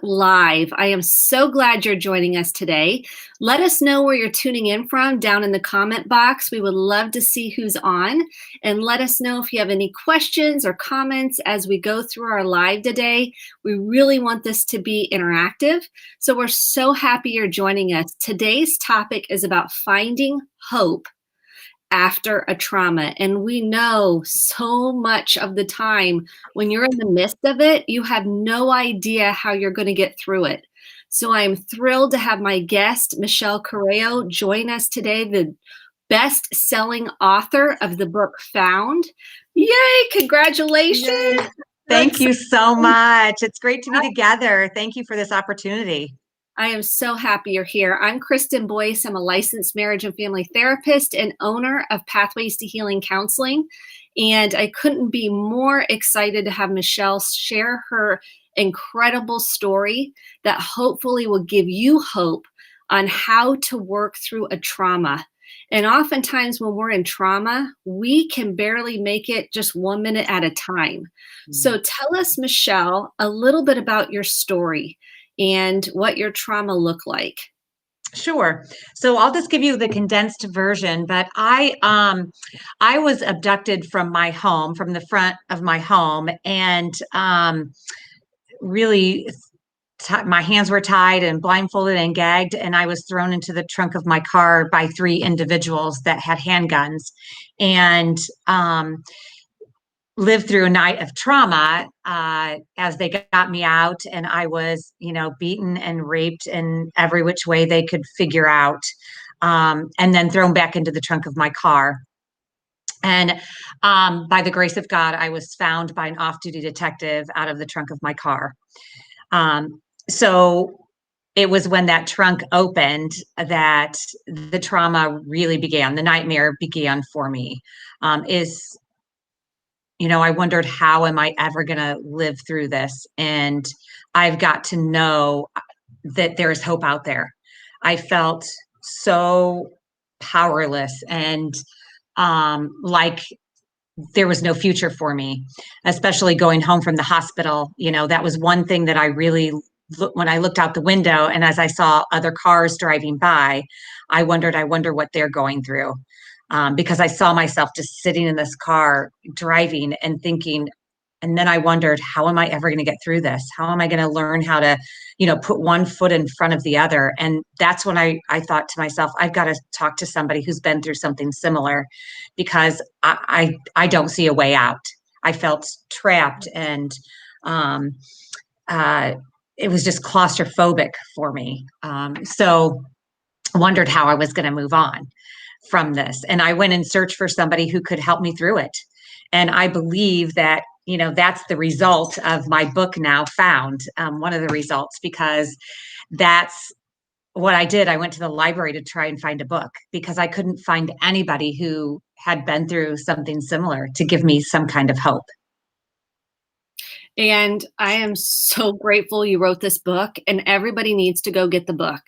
Live. I am so glad you're joining us today. Let us know where you're tuning in from down in the comment box. We would love to see who's on, and let us know if you have any questions or comments as we go through our live today. We really want this to be interactive, so we're so happy you're joining us. Today's topic is about finding hope after a trauma. And we know so much of the time when you're in the midst of it, you have no idea how you're going to get through it. So I'm thrilled to have my guest, Michelle Carrao, join us today, the best-selling author of the book Found. Yay, congratulations. Yay. Thank you so much. It's great to be together. Thank you for this opportunity. I am so happy you're here. I'm Kristen Boice. I'm a licensed marriage and family therapist and owner of Pathways to Healing Counseling. And I couldn't be more excited to have Michelle share her incredible story that hopefully will give you hope on how to work through a trauma. And oftentimes when we're in trauma, we can barely make it just 1 minute at a time. So tell us, Michelle, a little bit about your story and what your trauma looked like. Sure. So I'll just give you the condensed version, but I was abducted from my home, from the front of my home, and really my hands were tied and blindfolded and gagged, and I was thrown into the trunk of my car by three individuals that had handguns, and lived through a night of trauma as they got me out, and I was, beaten and raped in every which way they could figure out, and then thrown back into the trunk of my car. And by the grace of God, I was found by an off-duty detective out of the trunk of my car. So it was when that trunk opened that the trauma really began. The nightmare began for me. I wondered, how am I ever going to live through this? And I've got to know that there is hope out there. I felt so powerless and like there was no future for me, especially going home from the hospital. That was one thing that I really, when I looked out the window and as I saw other cars driving by, I wonder what they're going through. Because I saw myself just sitting in this car driving and thinking, and then I wondered, how am I ever going to get through this? How am I going to learn how to, put one foot in front of the other? And that's when I thought to myself, I've got to talk to somebody who's been through something similar, because I don't see a way out. I felt trapped, and it was just claustrophobic for me. So I wondered how I was going to move on from this. And I went in search for somebody who could help me through it. And I believe that, that's the result of my book now, Found, one of the results, because that's what I did. I went to the library to try and find a book because I couldn't find anybody who had been through something similar to give me some kind of hope. And I am so grateful you wrote this book, and everybody needs to go get the book.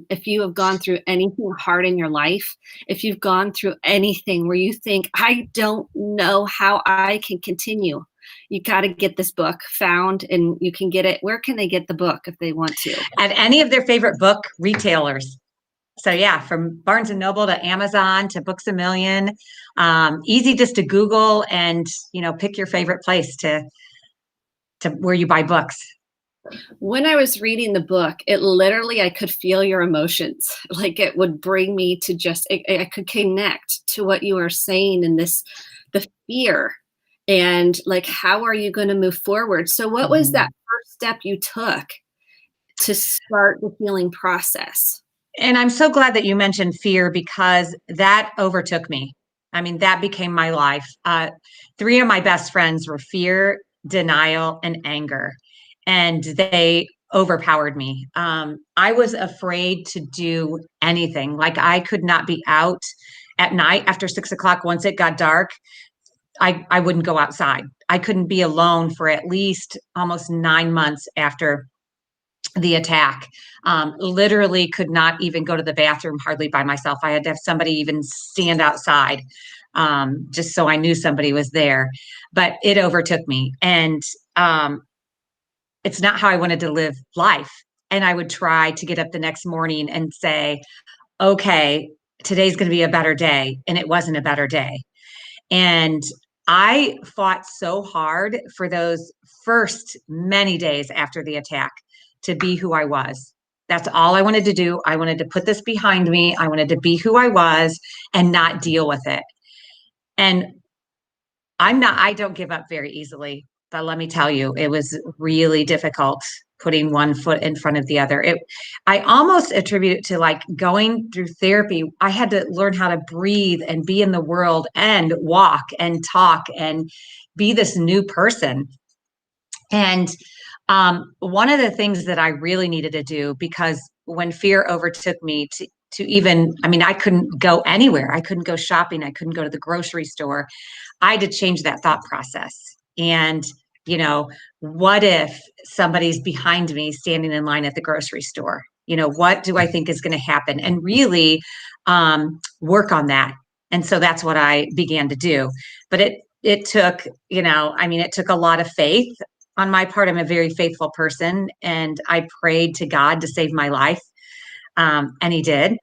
If you have gone through anything hard in your life, if you've gone through anything where you think, I don't know how I can continue, you got to get this book, Found, and you can get it. Where can they get the book if they want to? At any of their favorite book retailers. So yeah, from Barnes & Noble to Amazon to Books A Million, easy just to Google and, pick your favorite place to where you buy books. When I was reading the book, it literally, I could feel your emotions. Like it would bring me to I could connect to what you were saying, and the fear, and like, how are you going to move forward? So what was that first step you took to start the healing process? And I'm so glad that you mentioned fear, because that overtook me. I mean, that became my life. Three of my best friends were fear, denial, and anger, and they overpowered me. I was afraid to do anything. Like, I could not be out at night after 6 o'clock. Once it got dark, I wouldn't go outside. I couldn't be alone for at least almost 9 months after the attack. Literally could not even go to the bathroom hardly by myself. I had to have somebody even stand outside, just so I knew somebody was there. But it overtook me. And it's not how I wanted to live life. And I would try to get up the next morning and say, okay, today's going to be a better day. And it wasn't a better day. And I fought so hard for those first many days after the attack to be who I was. That's all I wanted to do. I wanted to put this behind me. I wanted to be who I was and not deal with it. And I don't give up very easily, but let me tell you, it was really difficult putting one foot in front of the other. I almost attribute it to like going through therapy. I had to learn how to breathe and be in the world and walk and talk and be this new person. And one of the things that I really needed to do, because when fear overtook me to even, I mean, I couldn't go anywhere. I couldn't go shopping. I couldn't go to the grocery store. I had to change that thought process. And, you know, what if somebody's behind me standing in line at the grocery store? You know, what do I think is going to happen? And really work on that. And so that's what I began to do. But it took, it took a lot of faith on my part. I'm a very faithful person, and I prayed to God to save my life. And he did.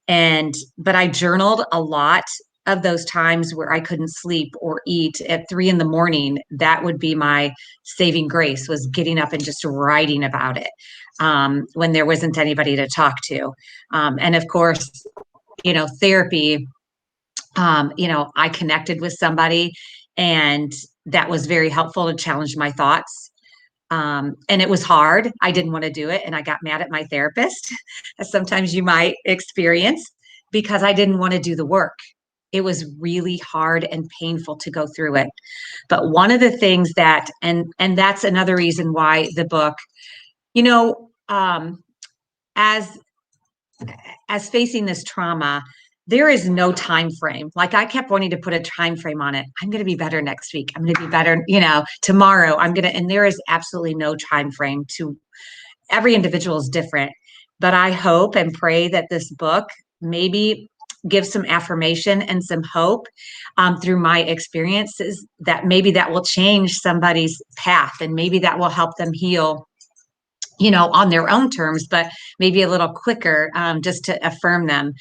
But I journaled a lot of those times where I couldn't sleep or eat at 3 a.m. That would be my saving grace, was getting up and just writing about it when there wasn't anybody to talk to. And of course, therapy, I connected with somebody, and that was very helpful to challenge my thoughts. And it was hard. I didn't want to do it. And I got mad at my therapist, as sometimes you might experience, because I didn't want to do the work. It was really hard and painful to go through it. But one of the things that, and that's another reason why the book, as facing this trauma, there is no time frame. Like, I kept wanting to put a time frame on it. I'm going to be better next week. I'm going to be better, tomorrow. And there is absolutely no time frame. To every individual is different. But I hope and pray that this book maybe gives some affirmation and some hope through my experiences, that maybe that will change somebody's path, and maybe that will help them heal, on their own terms, but maybe a little quicker, just to affirm them.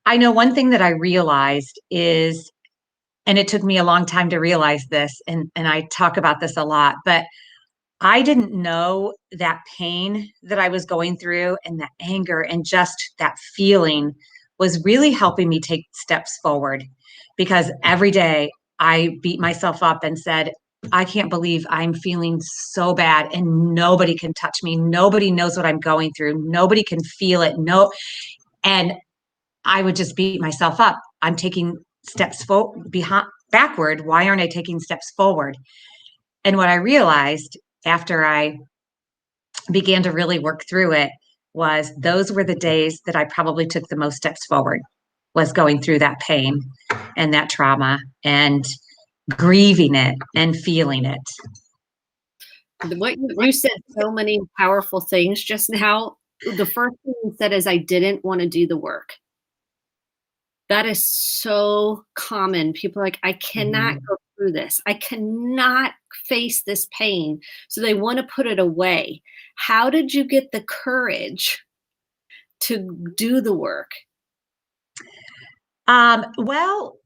I know one thing that I realized is, and it took me a long time to realize this, and I talk about this a lot, but I didn't know that pain that I was going through, and that anger and just that feeling, was really helping me take steps forward. Because every day I beat myself up and said, I can't believe I'm feeling so bad, and nobody can touch me. Nobody knows what I'm going through. Nobody can feel it. And I would just beat myself up. I'm taking steps backward. Why aren't I taking steps forward? And what I realized after I began to really work through it was, those were the days that I probably took the most steps forward, was going through that pain and that trauma and grieving it and feeling it. What you said, so many powerful things just now. The first thing you said is, I didn't want to do the work. That is so common. People are like, I cannot go through this. I cannot face this pain. So they want to put it away. How did you get the courage to do the work? Well,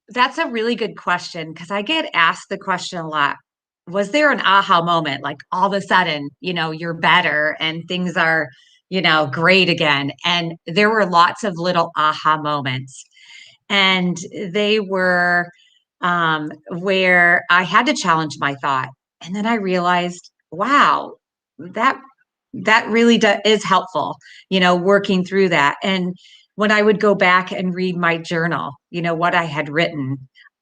that's a really good question, because I get asked the question a lot. Was there an aha moment? Like, all of a sudden, you're better and things are, great again. And there were lots of little aha moments. And they were where I had to challenge my thought. And then I realized, wow, that really is helpful, working through that. And when I would go back and read my journal, what I had written,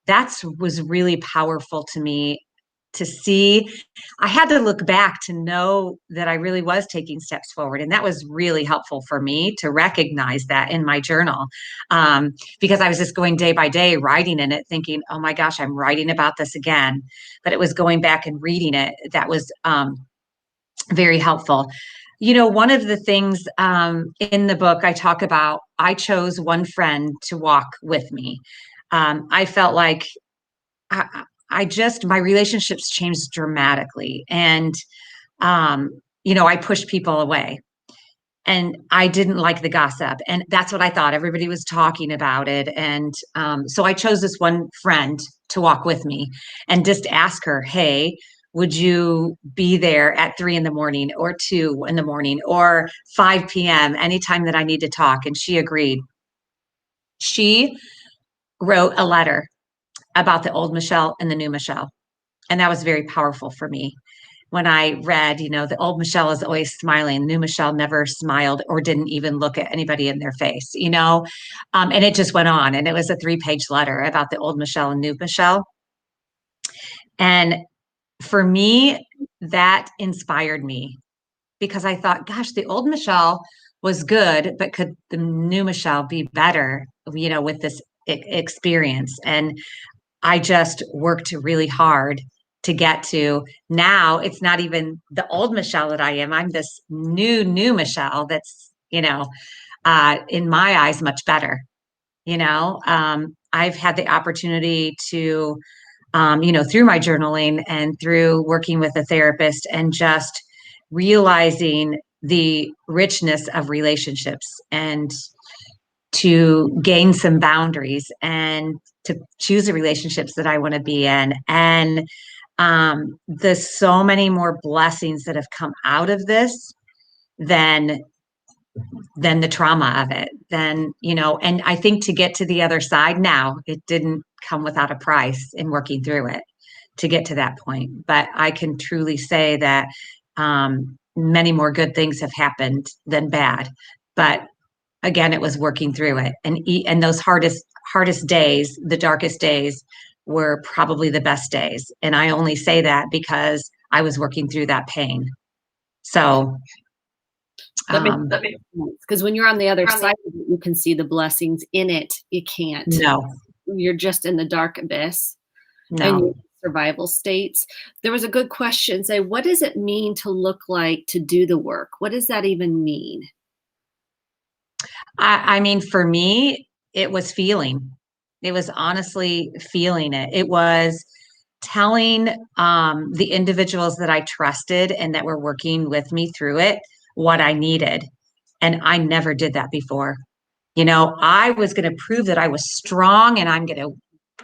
that was really powerful to me to see. I had to look back to know that I really was taking steps forward. And that was really helpful for me to recognize that in my journal, because I was just going day by day, writing in it, thinking, oh my gosh, I'm writing about this again. But it was going back and reading it that was very helpful. One of the things in the book I talk about, I chose one friend to walk with me. I felt like my relationships changed dramatically. And I pushed people away. And I didn't like the gossip. And that's what I thought. Everybody was talking about it. And so I chose this one friend to walk with me and just ask her, hey, would you be there at 3 a.m. or 2 a.m. or 5 p.m. anytime that I need to talk? And she agreed. She wrote a letter about the old Michelle and the new Michelle. And that was very powerful for me. When I read, the old Michelle is always smiling, the new Michelle never smiled or didn't even look at anybody in their face, and it just went on. And it was a 3-page letter about the old Michelle and new Michelle. And for me, that inspired me because I thought, gosh, the old Michelle was good, but could the new Michelle be better, with this experience? And I just worked really hard to get to now. It's not even the old Michelle that I am. I'm this new Michelle that's, in my eyes, much better. I've had the opportunity to, through my journaling and through working with a therapist and just realizing the richness of relationships and to gain some boundaries and to choose the relationships that I want to be in. And there's so many more blessings that have come out of this than the trauma of it. And I think to get to the other side now, it didn't come without a price in working through it to get to that point. But I can truly say that many more good things have happened than bad. But again, it was working through it, and those hardest days, the darkest days, were probably the best days. And I only say that because I was working through that pain. So that makes sense, because when you're on the other side of it, you can see the blessings in it. You can't. No, you're just in the dark abyss. No. And you're in survival states. There was a good question. Say, what does it mean to look like to do the work? What does that even mean? I mean, for me, it was feeling. It was honestly feeling it. It was telling the individuals that I trusted and that were working with me through it what I needed. And I never did that before. I was going to prove that I was strong and I'm going to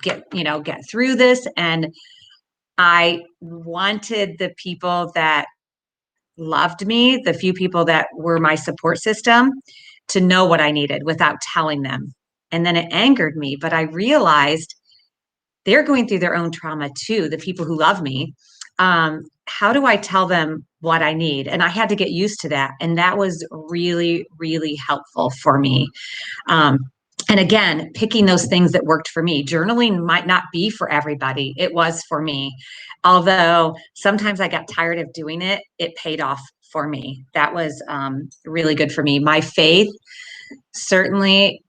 get through this. And I wanted the people that loved me, the few people that were my support system, to know what I needed without telling them. And then it angered me, but I realized they're going through their own trauma too, the people who love me. How do I tell them what I need? And I had to get used to that. And that was really, really helpful for me. And again, picking those things that worked for me. Journaling might not be for everybody. It was for me. Although sometimes I got tired of doing it, it paid off for me. That was really good for me. My faith, certainly,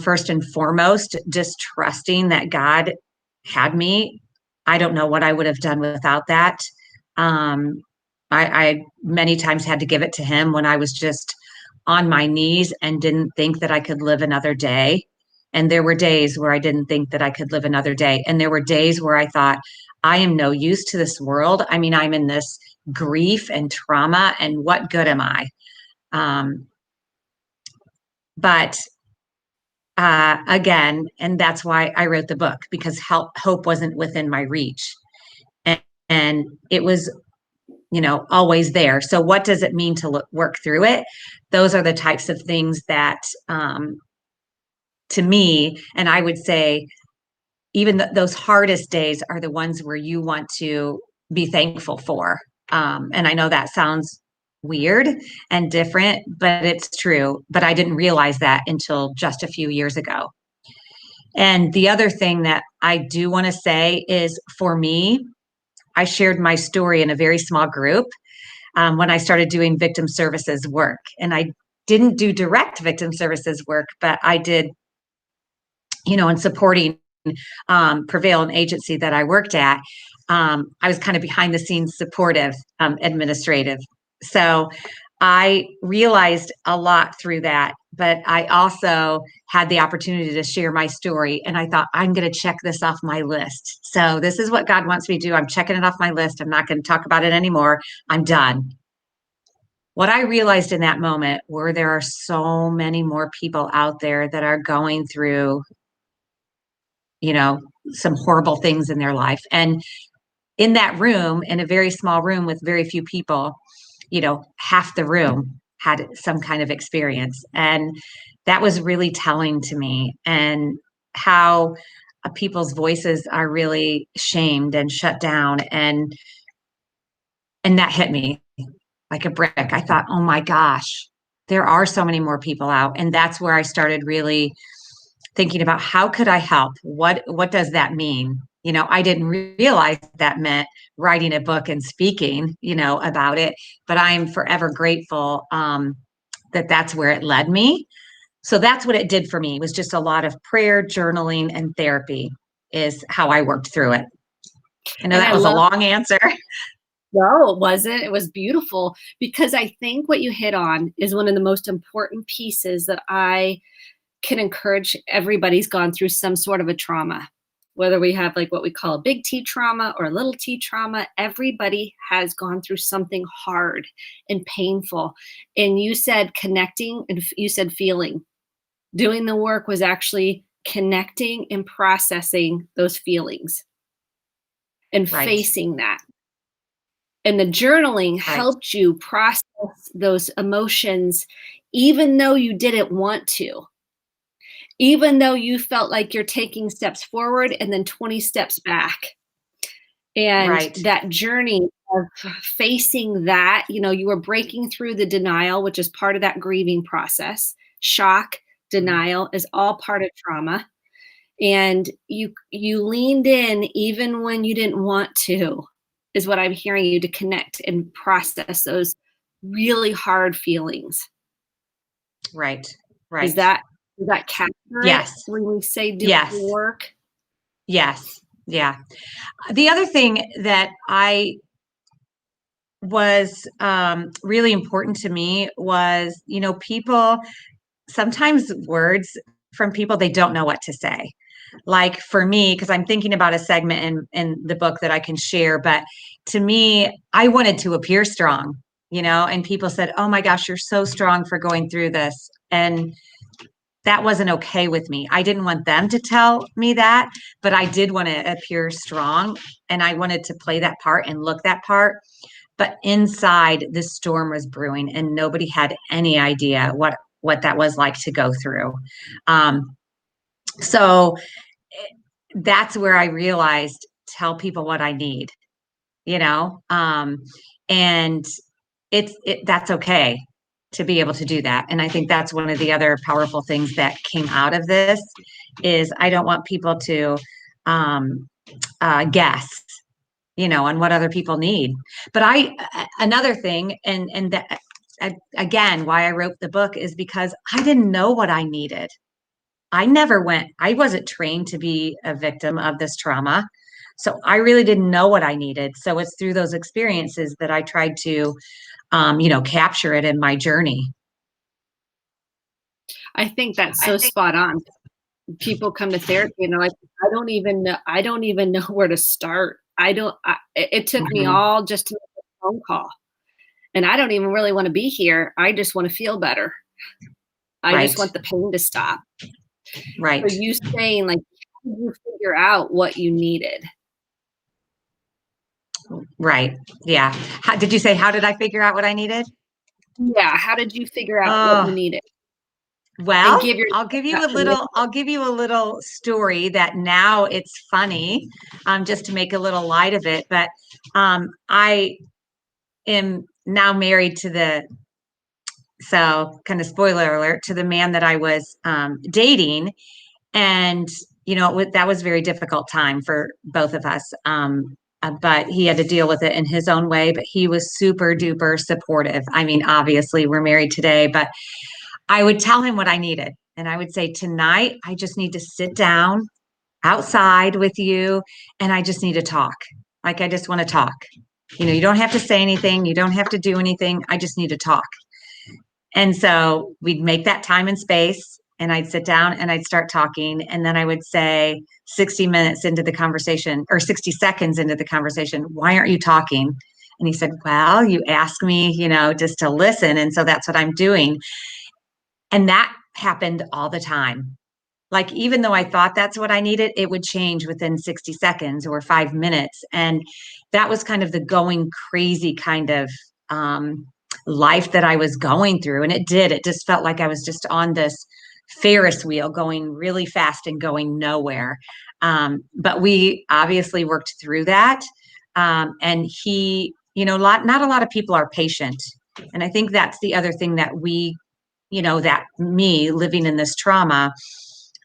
first and foremost, just trusting that God had me. I don't know what I would have done without that. I many times had to give it to him when I was just on my knees and didn't think that I could live another day. And there were days where I didn't think that I could live another day. And there were days where I thought, I am no use to this world. I mean, I'm in this grief and trauma, and what good am I? But again, and that's why I wrote the book, because hope wasn't within my reach. And it was, always there. So what does it mean to work through it? Those are the types of things that, to me, and I would say, even those hardest days are the ones where you want to be thankful for. And I know that sounds weird and different, but it's true. But I didn't realize that until just a few years ago. And the other thing that I do want to say is, for me, I shared my story in a very small group when I started doing victim services work. And I didn't do direct victim services work, but I did, in supporting Prevail, an agency that I worked at. I was kind of behind the scenes supportive, administrative. So I realized a lot through that but I also had the opportunity to share my story. And I thought, I'm going to check this off my list. So this is what God wants me to do. I'm checking it off my list. I'm not going to talk about it anymore. I'm done. What I realized in that moment were there are so many more people out there that are going through, some horrible things in their life. And in that room, in a very small room with very few people, half the room had some kind of experience. And that was really telling to me, and how people's voices are really shamed and shut down. And that hit me like a brick. I thought, oh my gosh, there are so many more people out. And that's where I started really thinking about, how could I help? What does that mean? I didn't realize that meant writing a book and speaking, about it, but I'm forever grateful that that's where it led me. So that's what it did for me. It was just a lot of prayer, journaling, and therapy is how I worked through it. I know that was a long answer. No, it wasn't. It was beautiful, because I think what you hit on is one of the most important pieces that I can encourage. Everybody's gone through some sort of a trauma, whether we have like what we call a big T trauma or a little T trauma. Everybody has gone through something hard and painful. And you said connecting, and you said feeling. Doing the work was actually connecting and processing those feelings and facing that. And the journaling helped you process those emotions, even though you didn't want to, even though you felt like you're taking steps forward and then 20 steps back. And that journey of facing that, you were breaking through the denial, which is part of that grieving process. Shock, denial is all part of trauma. And you leaned in even when you didn't want to, is what I'm hearing you, to connect and process those really hard feelings. Right. Does that capture it when we say do the work? Yes. Yeah. The other thing that was really important to me was, people, sometimes words from people, they don't know what to say. Like for me, because I'm thinking about a segment in the book that I can share, but to me, I wanted to appear strong, and people said, oh my gosh, you're so strong for going through this. And that wasn't okay with me. I didn't want them to tell me that, but I did want to appear strong, and I wanted to play that part and look that part. But inside, the storm was brewing, and nobody had any idea what that was like to go through. So that's where I realized, tell people what I need, and that's okay to be able to do that. And I think that's one of the other powerful things that came out of this is I don't want people to guess, on what other people need. But another thing, and that, again, why I wrote the book is because I didn't know what I needed. I wasn't trained to be a victim of this trauma. So I really didn't know what I needed. So it's through those experiences that I tried to, capture it in my journey. I think that's so spot on. People come to therapy and they're like, I don't even know where to start. It took me all just to make a phone call. And I don't even really want to be here. I just want to feel better. I just want the pain to stop. Right. So you saying, like, how did you figure out what you needed? Right. Yeah. Did you say, how did I figure out what I needed? Yeah. How did you figure out what you needed? Well, I'll give you a little story that now it's funny, just to make a little light of it. But I am now married so kind of spoiler alert, to the man that I was dating. And, that was a very difficult time for both of us. But he had to deal with it in his own way, but he was super duper supportive. I mean, obviously we're married today, but I would tell him what I needed. And I would say, tonight, I just need to sit down outside with you, and I just need to talk. Like, I just want to talk. You don't have to say anything. You don't have to do anything. I just need to talk. And so we'd make that time and space, and I'd sit down and I'd start talking. And then I would say 60 minutes into the conversation or 60 seconds into the conversation, why aren't you talking? And he said, well, you asked me, just to listen. And so that's what I'm doing. And that happened all the time. Like, even though I thought that's what I needed, it would change within 60 seconds or 5 minutes. And that was kind of the going crazy kind of life that I was going through. And it just felt like I was just on this Ferris wheel going really fast and going nowhere. But we obviously worked through that. And he, not a lot of people are patient. And I think that's the other thing that that me living in this trauma,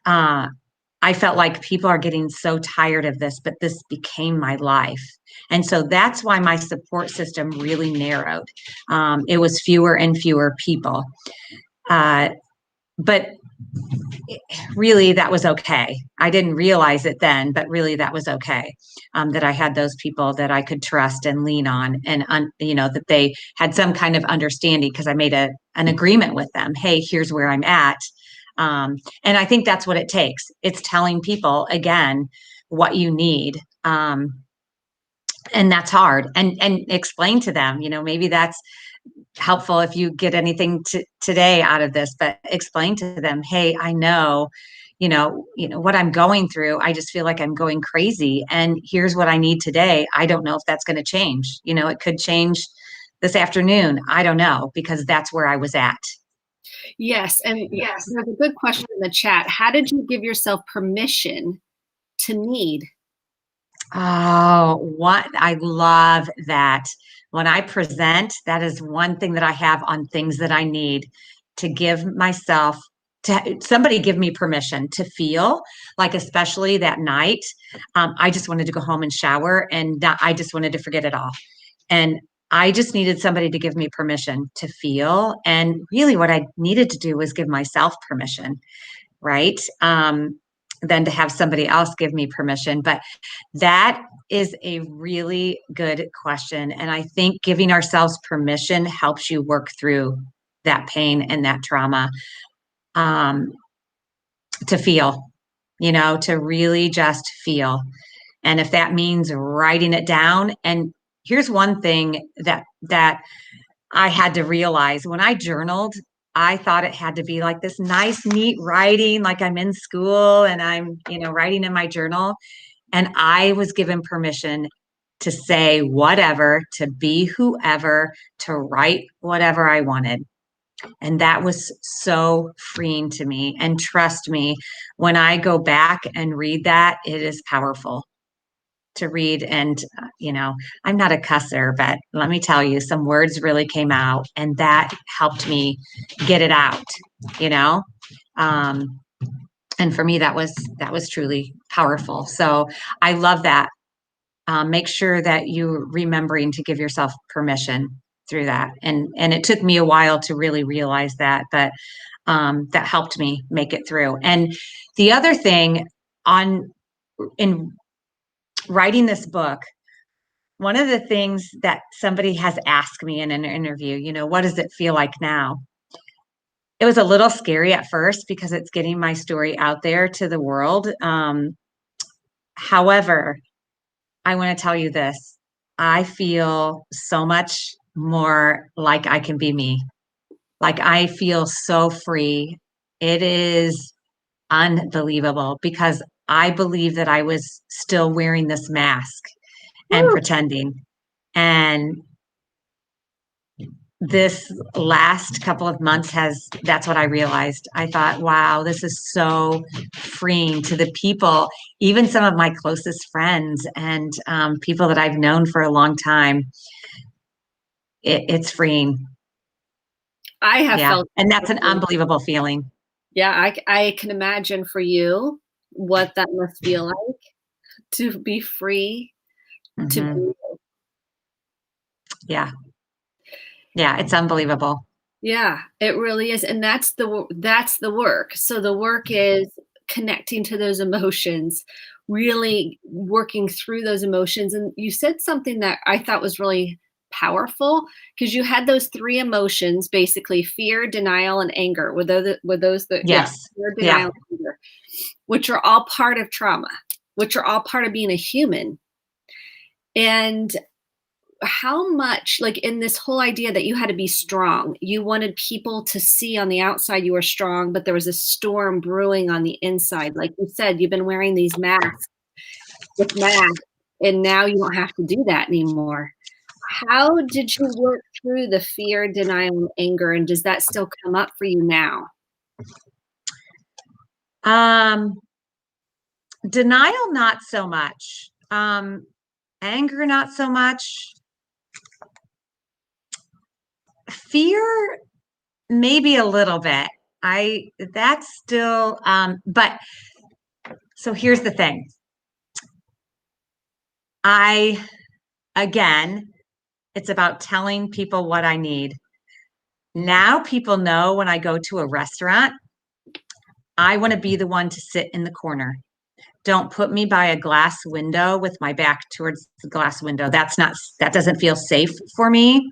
I felt like people are getting so tired of this, but this became my life. And so that's why my support system really narrowed. It was fewer and fewer people. But really, that was okay. I didn't realize it then, but really that was okay. That I had those people that I could trust and lean on, and that they had some kind of understanding, because I made an agreement with them. Hey, here's where I'm at. And I think that's what it takes. It's telling people, again, what you need. And that's hard. And explain to them, maybe that's helpful if you get anything today out of this, but explain to them, hey, I know, what I'm going through. I just feel like I'm going crazy. And here's what I need today. I don't know if that's going to change. It could change this afternoon. I don't know, because that's where I was at. Yes. And yes, there's a good question in the chat. How did you give yourself permission to need? Oh, what I love that. When I present, that is one thing that I have on things that I need to give myself, to somebody give me permission to feel like, especially that night, I just wanted to go home and shower, and I just wanted to forget it all. And I just needed somebody to give me permission to feel. And really what I needed to do was give myself permission, right? Than to have somebody else give me permission. But that is a really good question. And I think giving ourselves permission helps you work through that pain and that trauma, to feel, to really just feel. And if that means writing it down, and here's one thing that I had to realize when I journaled, I thought it had to be like this nice, neat writing, like I'm in school and I'm, writing in my journal. And I was given permission to say whatever, to be whoever, to write whatever I wanted. And that was so freeing to me. And trust me, when I go back and read that, it is powerful to read. And, I'm not a cusser, but let me tell you, some words really came out, and that helped me get it out, you know? And for me, that was truly powerful. So I love that. Make sure that you're remembering to give yourself permission through that. And it took me a while to really realize that, but that helped me make it through. And the other thing in writing this book, one of the things that somebody has asked me in an interview, what does it feel like now? It was a little scary at first because it's getting my story out there to the world. However, I want to tell you this. I feel so much more like I can be me. Like, I feel so free. It is unbelievable, because I believe that I was still wearing this mask and pretending. And this last couple of months that's what I realized. I thought, wow, this is so freeing to the people, even some of my closest friends and people that I've known for a long time. It's freeing. I have felt, and that's an unbelievable feeling. Yeah, I can imagine for you what that must feel like to be free, to be. Yeah, it's unbelievable. Yeah, it really is. And that's the work. So the work is connecting to those emotions, really working through those emotions. And you said something that I thought was really powerful because you had those three emotions, basically fear, denial, and anger. Were those the Yes. fear, Yeah. denial, and anger, which are all part of trauma, which are all part of being a human. And how much, like in this whole idea that you had to be strong, you wanted people to see on the outside you were strong, but there was a storm brewing on the inside. Like you said, you've been wearing these masks with masks, and now you don't have to do that anymore. How did you work through the fear, denial, and anger? And does that still come up for you now? Denial, not so much. Anger, not so much. Fear, maybe a little bit. That's still, but so here's the thing. Again, it's about telling people what I need. Now people know when I go to a restaurant, I want to be the one to sit in the corner. Don't put me by a glass window with my back towards the glass window. That doesn't feel safe for me.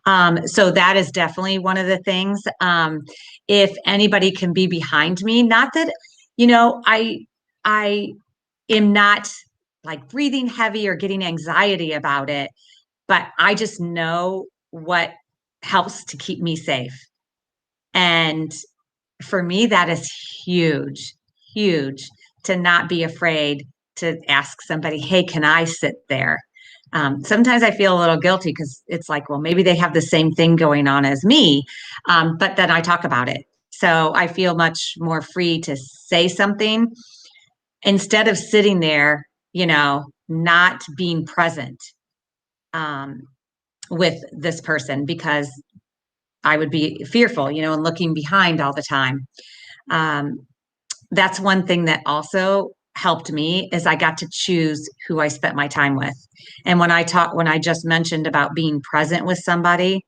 So that is definitely one of the things. If anybody can be behind me, not that, I am not like breathing heavy or getting anxiety about it, but I just know what helps to keep me safe. And for me, that is huge, huge, to not be afraid to ask somebody, hey, can I sit there? Sometimes I feel a little guilty because it's like, well, maybe they have the same thing going on as me, but then I talk about it. So I feel much more free to say something instead of sitting there, not being present with this person because I would be fearful, and looking behind all the time. That's one thing that also helped me is I got to choose who I spent my time with. And when I just mentioned about being present with somebody,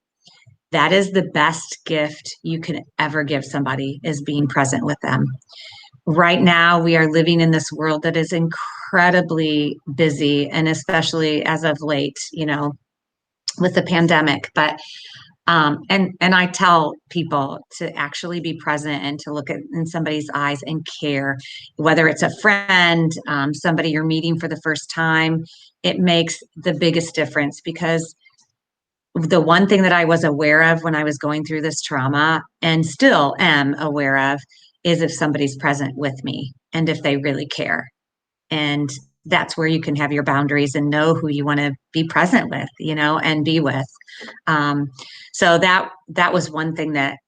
that is the best gift you can ever give somebody is being present with them. Right now, we are living in this world that is incredibly busy, and especially as of late, with the pandemic. But and I tell people to actually be present and to look in somebody's eyes and care, whether it's a friend, somebody you're meeting for the first time. It makes the biggest difference because the one thing that I was aware of when I was going through this trauma and still am aware of is if somebody's present with me and if they really care. And that's where you can have your boundaries and know who you want to be present with, and be with. So that was one thing that,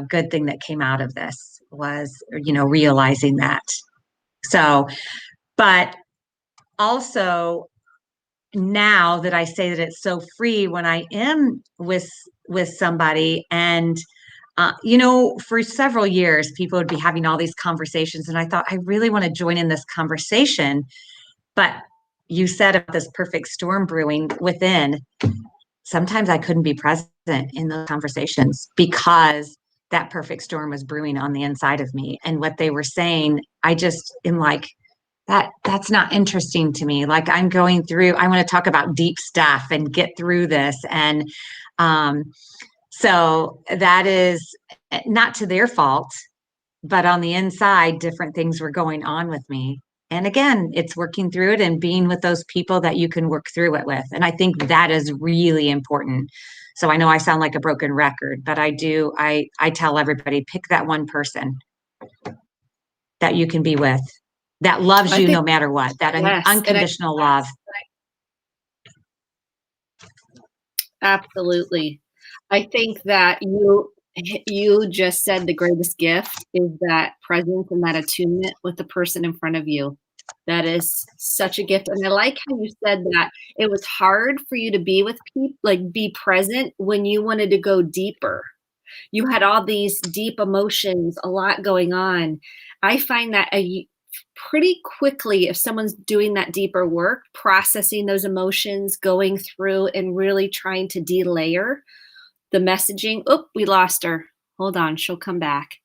good thing that came out of this was, realizing that. So, but also now that I say that it's so free when I am with somebody and for several years, people would be having all these conversations and I thought, I really want to join in this conversation. But you said about this perfect storm brewing within. Sometimes I couldn't be present in those conversations because that perfect storm was brewing on the inside of me. And what they were saying, I just am like, that's not interesting to me. Like I want to talk about deep stuff and get through this. And so that is not to their fault, but on the inside, different things were going on with me. And again, it's working through it and being with those people that you can work through it with. And I think that is really important. So I know I sound like a broken record, but I tell everybody, pick that one person that you can be with, that loves you no matter what, that unconditional love. Absolutely. I think that you just said the greatest gift is that presence and that attunement with the person in front of you. That is such a gift. And I like how you said that it was hard for you to be with people, like be present when you wanted to go deeper. You had all these deep emotions, a lot going on. I find that pretty quickly, if someone's doing that deeper work, processing those emotions, going through and really trying to delayer the messaging. Oh, we lost her. Hold on, she'll come back.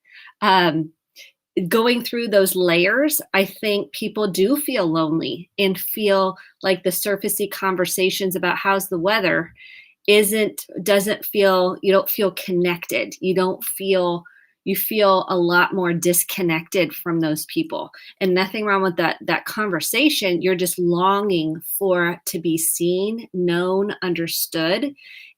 Going through those layers, I think people do feel lonely and feel like the surfacey conversations about how's the weather doesn't feel, you don't feel connected. You feel a lot more disconnected from those people. And nothing wrong with that conversation. You're just longing for to be seen, known, understood,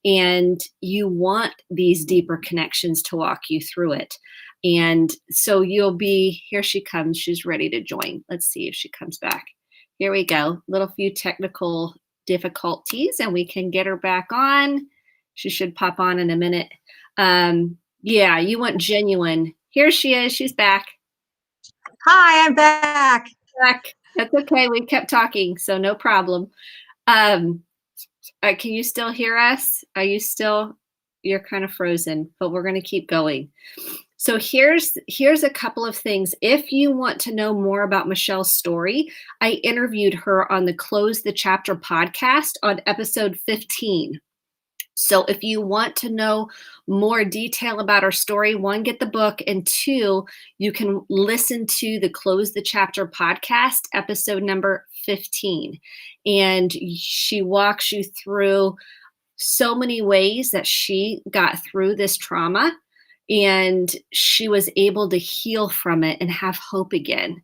and you want these deeper connections to walk you through it. And so here she comes. She's ready to join. Let's see if she comes back. Here we go. Little few technical difficulties and we can get her back on. She should pop on in a minute. Yeah, you want genuine. Here she is. She's back. Hi, I'm back. That's okay. We kept talking, so no problem. Can you still hear us? You're kind of frozen, but we're going to keep going. So here's a couple of things. If you want to know more about Michelle's story, I interviewed her on the Close the Chapter podcast on episode 15. So if you want to know more detail about our story, one, get the book, and two, you can listen to the Close the Chapter podcast, episode number 15. And she walks you through so many ways that she got through this trauma and she was able to heal from it and have hope again.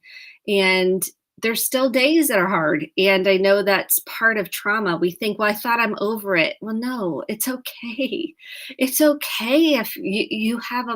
And there's still days that are hard. And I know that's part of trauma. We think, well, I thought I'm over it. Well, no, it's okay. It's okay if you have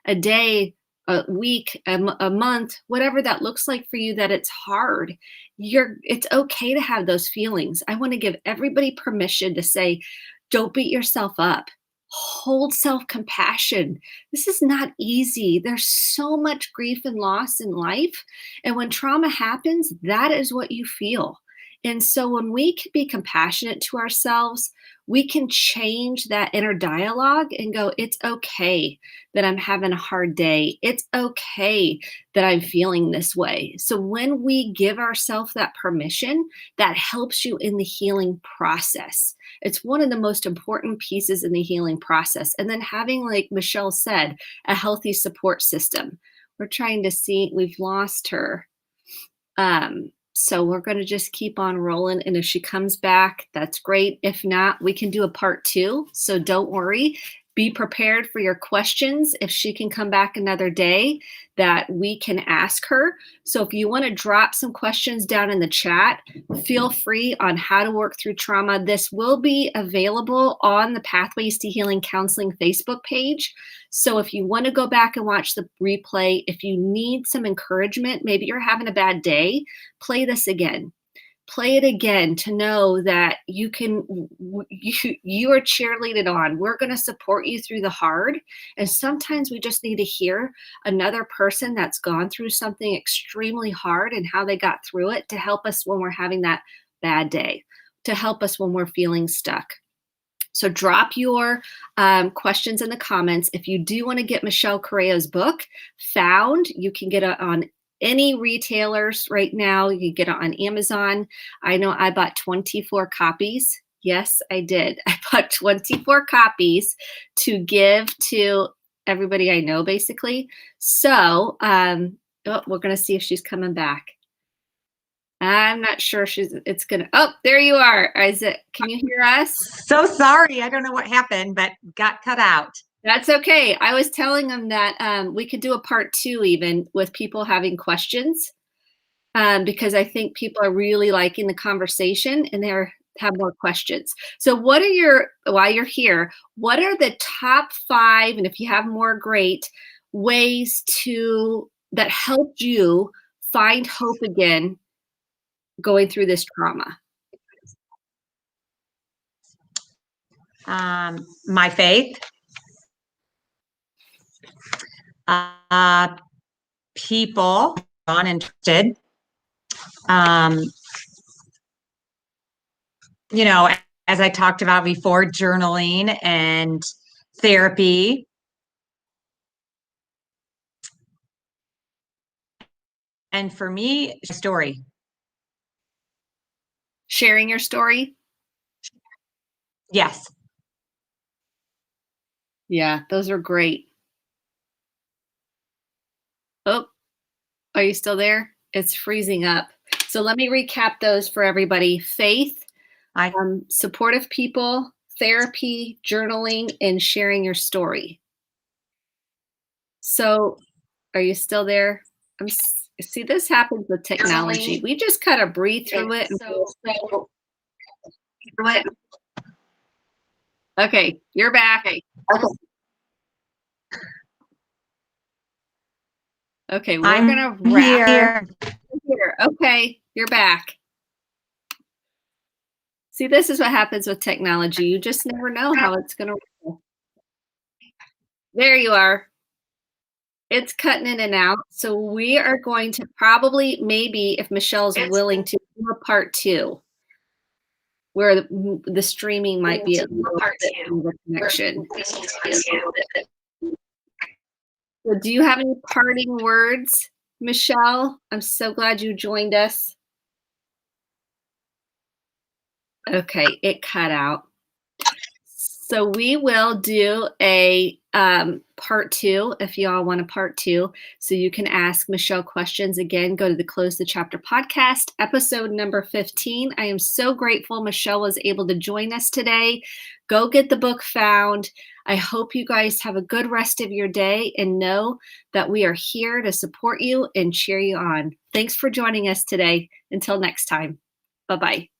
a day, a week, a month, whatever that looks like for you, that it's hard. It's okay to have those feelings. I want to give everybody permission to say, don't beat yourself up. Hold self-compassion. This is not easy. There's so much grief and loss in life. And when trauma happens, that is what you feel. And so when we can be compassionate to ourselves, we can change that inner dialogue and go, it's okay that I'm having a hard day. It's okay that I'm feeling this way. So when we give ourselves that permission, that helps you in the healing process. It's one of the most important pieces in the healing process. And then having, like Michelle said, a healthy support system. We're trying to see, we've lost her. So we're going to just keep on rolling. And if she comes back, that's great. If not, we can do a part 2. So don't worry. Be prepared for your questions. If she can come back another day, that we can ask her. So if you want to drop some questions down in the chat, feel free on how to work through trauma. This will be available on the Pathways to Healing Counseling Facebook page. So if you want to go back and watch the replay, if you need some encouragement, maybe you're having a bad day, play this again. Play it again to know that you are cheerleaded on. We're going to support you through the hard. And sometimes we just need to hear another person that's gone through something extremely hard and how they got through it to help us when we're having that bad day, to help us when we're feeling stuck. So drop your questions in the comments. If you do want to get Michelle Correa's book, Found, you can get it on any retailers right now. You can get it on Amazon. I know I bought 24 copies. Yes, I did. I bought 24 copies to give to everybody I know, basically. So we're going to see if she's coming back. I'm not sure oh, there you are. Isaac, can you hear us? So sorry. I don't know what happened, but got cut out. That's okay. I was telling them that we could do a part 2 even with people having questions because I think people are really liking the conversation and they have more questions. So while you're here, what are the top 5, and if you have more, great, ways that helped you find hope again going through this trauma? My faith. People uninterested. As I talked about before, journaling and therapy. And for me, story. Sharing your story? Yes. Yeah, those are great. Oh, are you still there? It's freezing up. So let me recap those for everybody. Faith, supportive people, therapy, journaling, and sharing your story. So, are you still there? See, this happens with technology. We just kind of breathe through it. Okay, you're back. Okay, we're gonna wrap here. Okay, you're back. See, this is what happens with technology. You just never know how it's gonna roll. There you are. It's cutting in and out. So we are going to probably, maybe if Michelle's willing to, do a part 2 where the streaming might be a little bit of a connection. So do you have any parting words, Michelle? I'm so glad you joined us. Okay, it cut out. So we will do a part 2 if y'all want a part 2. So you can ask Michelle questions. Again, go to the Close the Chapter podcast, episode number 15. I am so grateful Michelle was able to join us today. Go get the book found. I hope you guys have a good rest of your day and know that we are here to support you and cheer you on. Thanks for joining us today. Until next time. Bye-bye.